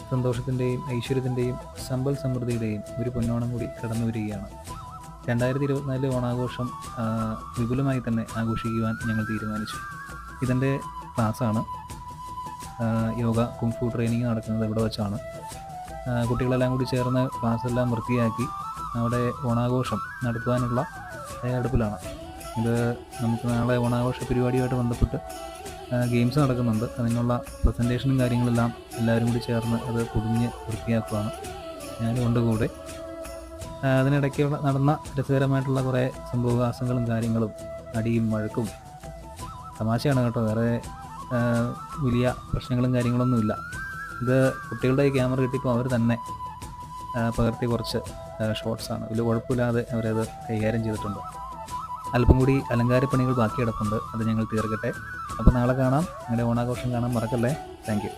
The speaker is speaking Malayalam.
സന്തോഷത്തിൻ്റെയും ഐശ്വര്യത്തിൻ്റെയും സമ്പൽ സമൃദ്ധിയുടെയും ഒരു പൊന്നോണം കൂടി കടന്നു വരികയാണ്. 2024 ഓണാഘോഷം വിപുലമായി തന്നെ ആഘോഷിക്കുവാൻ ഞങ്ങൾ തീരുമാനിച്ചു. ഇതെൻ്റെ ക്ലാസ്സാണ്. യോഗ കുംഫു ട്രെയിനിങ് നടക്കുന്നത് ഇവിടെ വെച്ചാണ്. കുട്ടികളെല്ലാം കൂടി ചേർന്ന് ക്ലാസ്സെല്ലാം വൃത്തിയാക്കി അവിടെ ഓണാഘോഷം നടത്തുവാനുള്ള തയ്യാറെടുപ്പിലാണ്. ഇത് നമുക്ക് നാളെ ഓണാഘോഷ പരിപാടിയുമായിട്ട് ബന്ധപ്പെട്ട് ഗെയിംസ് നടക്കുന്നുണ്ട്. അതിനുള്ള പ്രസൻറ്റേഷനും കാര്യങ്ങളെല്ലാം എല്ലാവരും കൂടി ചേർന്ന് അത് പൊതിഞ്ഞ് വൃത്തിയാക്കുകയാണ്. ഞാനും ഉണ്ട് കൂടെ. അതിനിടയ്ക്ക് നടന്ന രസകരമായിട്ടുള്ള കുറേ സംഭവവികാസങ്ങളും കാര്യങ്ങളും അടിയും വഴക്കും തമാശയാണ് കേട്ടോ. വേറെ വലിയ പ്രശ്നങ്ങളും കാര്യങ്ങളൊന്നുമില്ല. ഇത് കുട്ടികളുടെ ക്യാമറ കിട്ടിയപ്പോൾ അവർ തന്നെ പകർത്തിയ കുറച്ച് ഷോട്ട്സാണ്. വലിയ കുഴപ്പമില്ലാതെ അവരത് കൈകാര്യം ചെയ്തിട്ടുണ്ട്. അല്പം കൂടി അലങ്കാരപ്പണികൾ ബാക്കി കിടപ്പുണ്ട്. അത് ഞങ്ങൾ തീർക്കട്ടെ. അപ്പോൾ നാളെ കാണാം. നിങ്ങളുടെ ഓണാഘോഷം കാണാൻ മറക്കല്ലേ. Thank you.